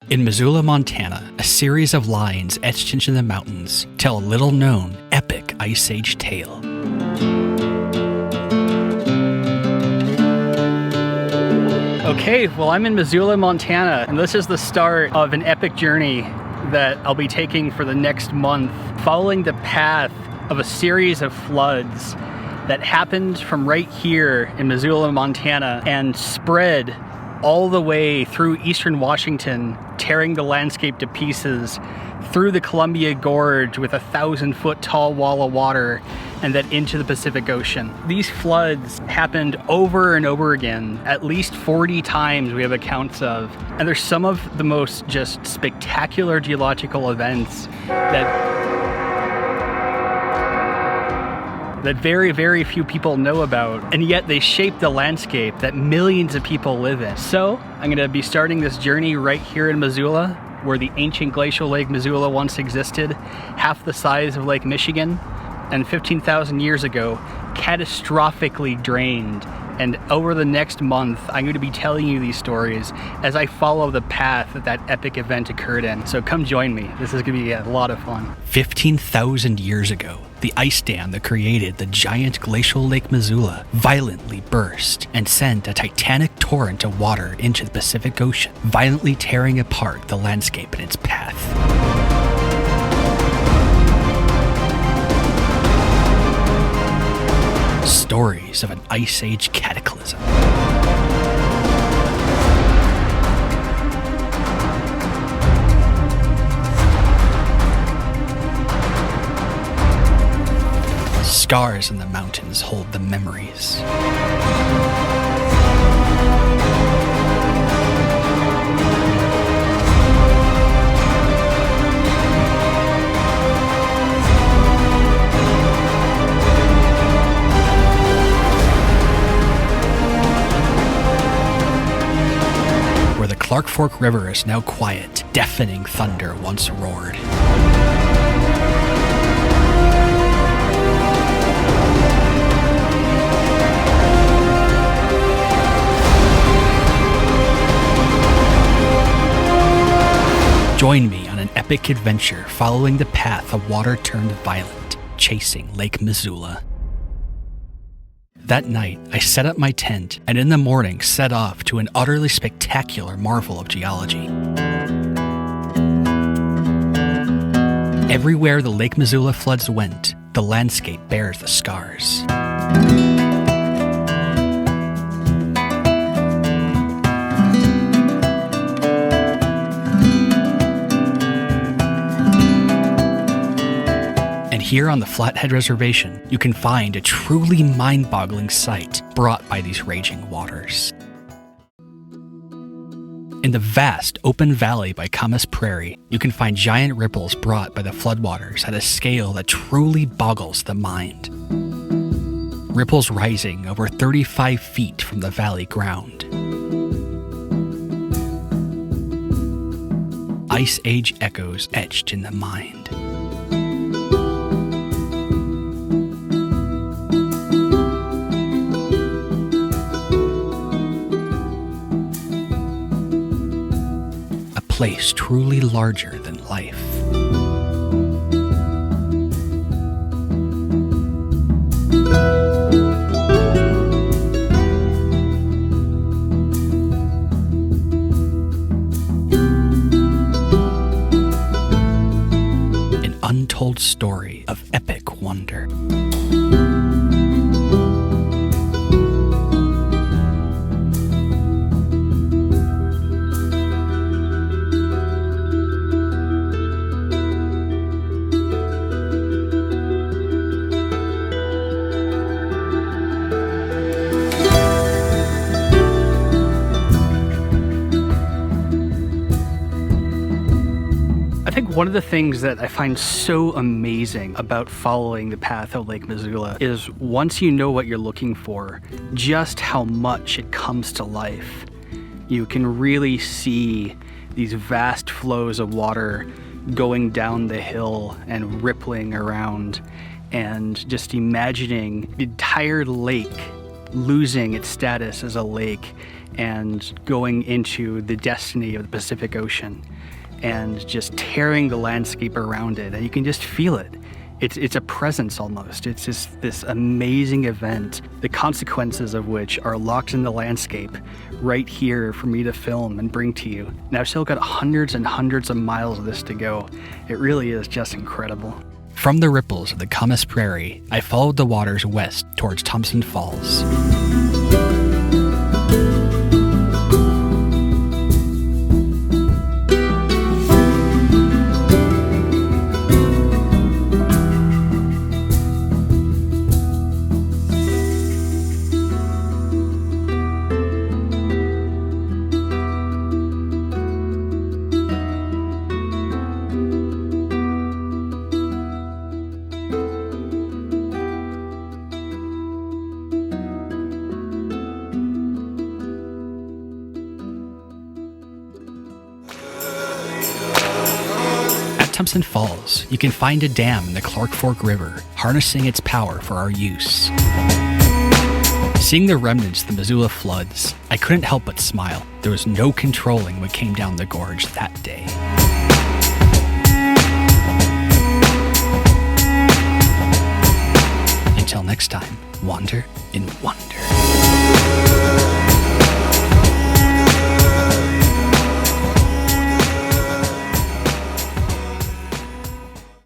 In Missoula, Montana, a series of lines etched into the mountains tell a little-known, epic Ice Age tale. Okay, well, I'm in Missoula, Montana, and this is the start of an epic journey that I'll be taking for the next month, following the path of a series of floods that happened from right here in Missoula, Montana, and spread all the way through eastern Washington, tearing the landscape to pieces, through the Columbia Gorge with a 1,000-foot tall wall of water, and then into the Pacific Ocean. These floods happened over and over again, at least 40 times we have accounts of, and they're some of the most just spectacular geological events that very, very few people know about, and yet they shape the landscape that millions of people live in. So I'm gonna be starting this journey right here in Missoula, where the ancient glacial Lake Missoula once existed, half the size of Lake Michigan, and 15,000 years ago, catastrophically drained. And over the next month, I'm going to be telling you these stories as I follow the path that epic event occurred in. So come join me. This is going to be a lot of fun. 15,000 years ago, the ice dam that created the giant glacial Lake Missoula violently burst and sent a titanic torrent of water into the Pacific Ocean, violently tearing apart the landscape in its path. Stories of an Ice Age cataclysm. Scars in the mountains hold the memories. Clark Fork River is now quiet, deafening thunder once roared. Join me on an epic adventure following the path of water turned violent, chasing Lake Missoula. That night, I set up my tent and in the morning set off to an utterly spectacular marvel of geology. Everywhere the Lake Missoula floods went, the landscape bears the scars. Here on the Flathead Reservation, you can find a truly mind-boggling sight brought by these raging waters. In the vast open valley by Camas Prairie, you can find giant ripples brought by the floodwaters at a scale that truly boggles the mind. Ripples rising over 35 feet from the valley ground. Ice Age echoes etched in the mind. Place truly larger than life. An untold story of epic wonder. One of the things that I find so amazing about following the path of Lake Missoula is once you know what you're looking for, just how much it comes to life. You can really see these vast flows of water going down the hill and rippling around, and just imagining the entire lake losing its status as a lake and going into the destiny of the Pacific Ocean and just tearing the landscape around it. And you can just feel it. It's a presence almost. It's just this amazing event, the consequences of which are locked in the landscape right here for me to film and bring to you. And I've still got hundreds and hundreds of miles of this to go. It really is just incredible. From the ripples of the Camas Prairie, I followed the waters west towards Thompson Falls. Thompson Falls, you can find a dam in the Clark Fork River, harnessing its power for our use. Seeing the remnants of the Missoula floods, I couldn't help but smile. There was no controlling what came down the gorge that day. Until next time, wander in wonder.